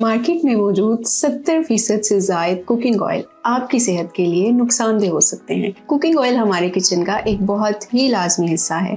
Market में मौजूद 70% से ज्यादा कुकिंग ऑयल आपकी सेहत के लिए नुकसानदेह हो सकते हैं। कुकिंग ऑयल हमारे किचन का एक बहुत ही लाजमी हिस्सा है,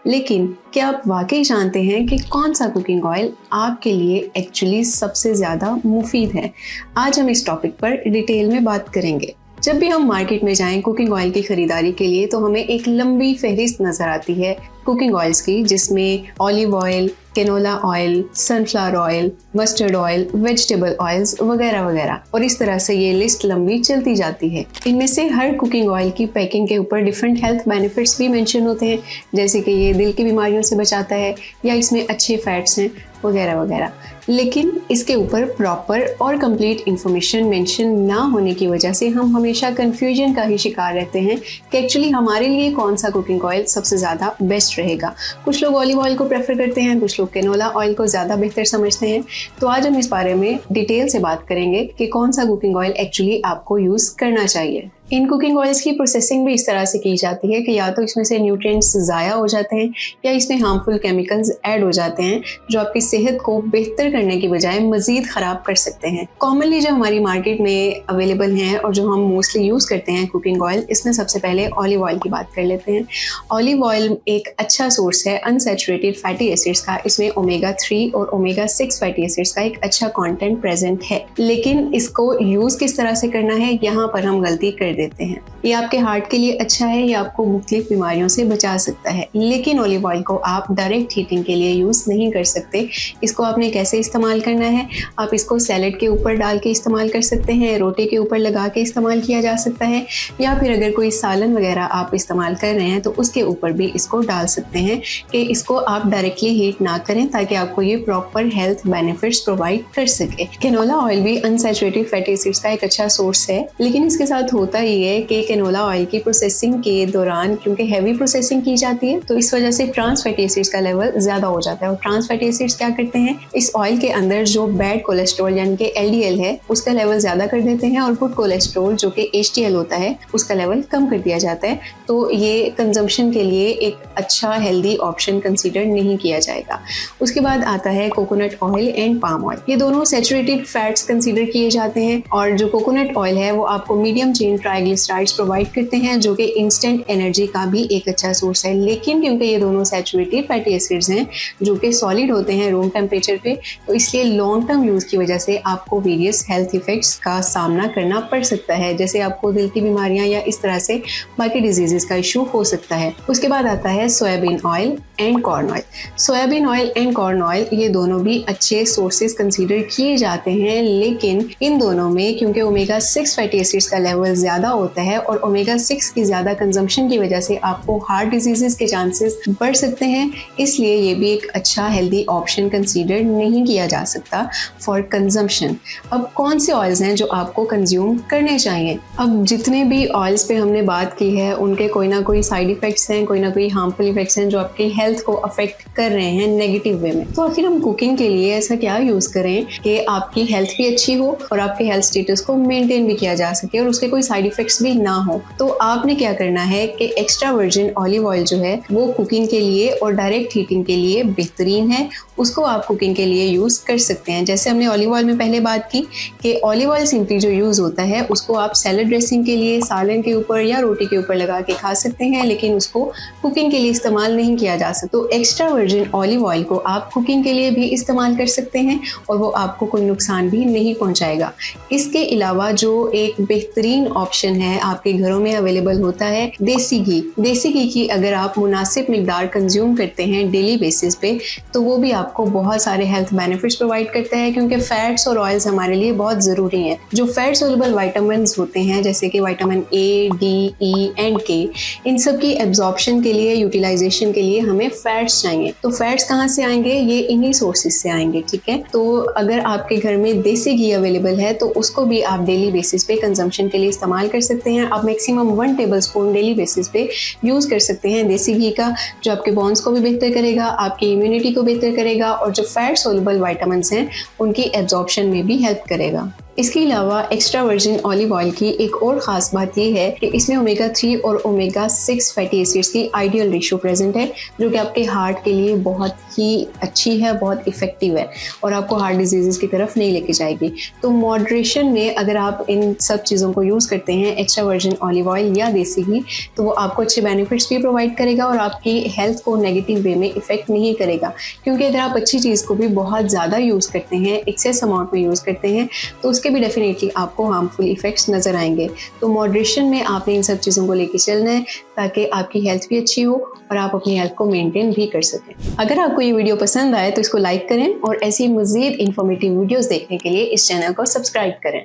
लेकिन क्या आप वाकई जानते हैं कि कौन सा कुकिंग ऑयल आपके लिए एक्चुअली सबसे ज़्यादा मुफीद है? आज हम इस टॉपिक पर डिटेल में बात करेंगे। जब भी हम मार्केट में जाएं कुकिंग ऑयल की खरीदारी के लिए तो हमें एक लंबी फहरिस्त नजर आती है कुकिंग ऑयल्स की, जिसमें olive oil, canola oil, sunflower oil, mustard oil, vegetable oils वगैरह वगैरह, और इस तरह से ये लिस्ट लंबी चलती जाती है। इनमें से हर कुकिंग ऑयल की पैकिंग के ऊपर डिफरेंट हेल्थ बेनिफिट्स भी मेंशन होते हैं, जैसे कि ये दिल की बीमारियों से बचाता है या इसमें अच्छे फैट्स हैं वगैरह वगैरह। लेकिन इसके ऊपर प्रॉपर और कंप्लीट इंफॉर्मेशन मेंशन ना होने की वजह से हम हमेशा कंफ्यूजन का ही शिकार रहते हैं कि एक्चुअली हमारे लिए कौन सा कुकिंग ऑयल सबसे ज़्यादा बेस्ट रहेगा। कुछ लोग ऑलिव ऑयल को प्रेफर करते हैं, कुछ लोग कैनोला ऑयल को ज़्यादा बेहतर समझते हैं। तो आज हम इस बारे में डिटेल से बात करेंगे कि कौन सा कुकिंग ऑयल एक्चुअली आपको यूज़ करना चाहिए। इन कुकिंग ऑयल्स की प्रोसेसिंग भी इस तरह से की जाती है कि या तो इसमें से न्यूट्रिएंट्स ज़ाया हो जाते हैं या इसमें हार्मफुल केमिकल्स ऐड हो जाते हैं जो आपकी सेहत को बेहतर करने की बजाय मज़ीद ख़राब कर सकते हैं। कॉमनली जो हमारी मार्केट में अवेलेबल हैं और जो हम मोस्टली यूज़ करते हैं कुकिंग ऑयल, इसमें सबसे पहले ऑलिव ऑयल की बात कर लेते हैं। ऑलिव ऑयल एक अच्छा सोर्स है अनसैचुरेटेड फैटी एसिड्स का। इसमें ओमेगा 3 और ओमेगा 6 फैटी एसिड्स का एक अच्छा कॉन्टेंट प्रेजेंट है, लेकिन इसको यूज़ किस तरह से करना है, यहाँ पर हम गलती कर देते हैं। ये आपके हार्ट के लिए अच्छा है, ये आपको मुख्तलिफ बीमारियों से बचा सकता है, लेकिन ऑलिव ऑयल को आप डायरेक्ट हीटिंग के लिए यूज़ नहीं कर सकते। इसको आपने कैसे इस्तेमाल करना है, आप इसको सैलेड के ऊपर डाल के इस्तेमाल कर सकते हैं, रोटी के ऊपर लगा के इस्तेमाल किया जा सकता है, या फिर अगर कोई सालन वगैरह आप इस्तेमाल कर रहे हैं तो उसके ऊपर भी इसको डाल सकते हैं कि इसको आप डायरेक्टली हीट ना करें ताकि आपको ये प्रॉपर हेल्थ बेनिफिट्स प्रोवाइड कर सके। कैनोला ऑयल भी अनसैचुरेटेड फैटी एसिड्स का एक अच्छा सोर्स है, लेकिन इसके साथ होता ही है कि कैनोला ऑयल की प्रोसेसिंग के दौरान क्योंकि हैवी प्रोसेसिंग की जाती है तो इस वजह से ट्रांस फैटी एसिड्स का लेवल ज्यादा हो जाता है। और ट्रांस फैटी एसिड्स क्या करते हैं, इस ऑयल के अंदर जो बैड कोलेस्ट्रॉल यानी कि LDL है उसका लेवल ज्यादा कर देते हैं, और गुड कोलेस्ट्रॉल जो कि HDL होता है उसका लेवल कम कर दिया जाता है। तो ये कंजम्पशन के लिए एक अच्छा हेल्दी ऑप्शन कंसीडर नहीं किया जाएगा। उसके बाद आता है coconut oil and palm oil. ये दोनों सैचुरेटेड फैट्स कंसीडर किए जाते हैं, और जो कोकोनट ऑयल है वो आपको मीडियम चेन ट्राइग्लिसराइड्स प्रोवाइड करते हैं जो कि इंस्टेंट एनर्जी का भी एक अच्छा सोर्स है। लेकिन क्योंकि ये दोनों सैचुरेटेड फैटी एसिड्स हैं जो कि सॉलिड होते हैं रूम टेम्परेचर पे, तो इसलिए लॉन्ग टर्म यूज़ की वजह से आपको वेरियस हेल्थ इफेक्ट्स का सामना करना पड़ सकता है, जैसे आपको दिल की बीमारियां या इस तरह से बाकी डिजीजेस का इशू हो सकता है। उसके बाद आता है soybean oil and corn oil. Soybean oil and corn oil ये दोनों भी अच्छे सोर्सेज कंसीडर किए जाते हैं, लेकिन इन दोनों में क्योंकि ओमेगा 6 फैटी एसिड्स का लेवल ज़्यादा होता है और ओमेगा 6 की ज़्यादा कंजम्पशन की वजह से आपको हार्ट डिजीजेस के चांसेस बढ़ सकते हैं, इसलिए ये भी एक अच्छा हेल्दी ऑप्शन कंसीडर नहीं किया जा सकता फॉर कंजम्पशन। अब कौन से ऑयल्स हैं जो आपको कंज्यूम करने चाहिए? अब जितने भी ऑयल्स पे हमने बात की है उनके कोई ना कोई साइड इफेक्ट्स हैं, कोई ना कोई हार्मफुल इफेक्ट्स हैं जो आपकी हेल्थ को अफेक्ट कर रहे हैं नेगेटिव वे में। तो आखिर हम कुकिंग के लिए ऐसा क्या यूज़ करें कि आपकी हेल्थ भी अच्छी हो और आपके हेल्थ स्टेटस को मेंटेन भी किया जा सके और उसके कोई साइड इफेक्ट्स भी ना हो? तो आपने क्या करना है कि एक्स्ट्रा वर्जिन ऑलिव ऑयल जो है वो कुकिंग के लिए और डायरेक्ट हीटिंग के लिए बेहतरीन है, उसको आप कुकिंग के लिए यूज़ कर सकते हैं। जैसे हमने ऑलिव ऑयल में पहले बात की कि ऑलिव ऑयल सिंपली जो यूज़ होता है उसको आप सैलड ड्रेसिंग के लिए, सालन के ऊपर या रोटी के ऊपर लगा के खा सकते हैं, लेकिन उसको कुकिंग के लिए इस्तेमाल नहीं किया जा सकता। तो एक्स्ट्रा वर्जिन ऑलिव ऑयल को आप कुकिंग के लिए भी इस्तेमाल कर सकते हैं और वो आपको कोई नुकसान भी नहीं पहुंचाएगा। इसके अलावा जो एक बेहतरीन ऑप्शन है आपके घरों में अवेलेबल होता है देसी घी। देसी घी की अगर आप मुनासिब मिकदार कंज्यूम करते हैं डेली बेसिस पे तो वो भी आपको बहुत सारे हेल्थ बेनिफिट्स प्रोवाइड करता है, क्योंकि फैट्स और ऑयल्स हमारे लिए बहुत ज़रूरी हैं। जो फैट सोल्युबल विटामिन होते हैं जैसे कि vitamin A, D, E and K, इन सब की एब्जॉर्प्शन के लिए, यूटिलाइजेशन के लिए हमें फैट्स चाहिए। तो फैट्स कहाँ से आएंगे? ये इन्हीं सोर्सेज से आएंगे, ठीक है। तो अगर आपके घर में देसी घी अवेलेबल है तो उसको भी आप डेली बेसिस पे कंजम्पशन के लिए इस्तेमाल कर सकते हैं। आप मैक्सिमम 1 टेबलस्पून डेली बेसिस पे यूज़ कर सकते हैं देसी घी का, जो आपके बोन्स को भी बेहतर करेगा, आपकी इम्यूनिटी को बेहतर करेगा और जो फैट सोल्युबल विटामिन्स हैं उनकी एब्जॉर्प्शन में भी हेल्प करेगा। इसके अलावा एक्स्ट्रा वर्जिन ऑलिव ऑयल की एक और ख़ास बात यह है कि इसमें ओमेगा 3 और ओमेगा 6 फैटी एसिड्स की आइडियल रेशियो प्रेजेंट है, जो कि आपके हार्ट के लिए बहुत ही अच्छी है, बहुत इफेक्टिव है और आपको हार्ट डिजीज़ की तरफ नहीं लेके जाएगी। तो मॉडरेशन में अगर आप इन सब चीज़ों को यूज़ करते हैं, एक्स्ट्रा वर्जिन ऑलिव ऑयल या देसी घी, तो वो आपको अच्छे बेनिफिट्स भी प्रोवाइड करेगा और आपकी हेल्थ को नेगेटिव वे में इफेक्ट नहीं करेगा। क्योंकि अगर आप अच्छी चीज़ को भी बहुत ज़्यादा यूज़ करते हैं, एक्सेस अमाउंट में यूज़ करते हैं, तो उसके भी डेफिनेटली आपको हार्मफुल इफेक्ट्स नज़र आएंगे। तो मॉडरेशन में आपने इन सब चीज़ों को लेके चलना है ताकि आपकी हेल्थ भी अच्छी हो और आप अपनी हेल्थ को मेंटेन भी कर सकें। अगर आपको ये वीडियो पसंद आए तो इसको लाइक करें और ऐसी मज़ीद इंफॉर्मेटिव वीडियोस देखने के लिए इस चैनल को सब्सक्राइब करें।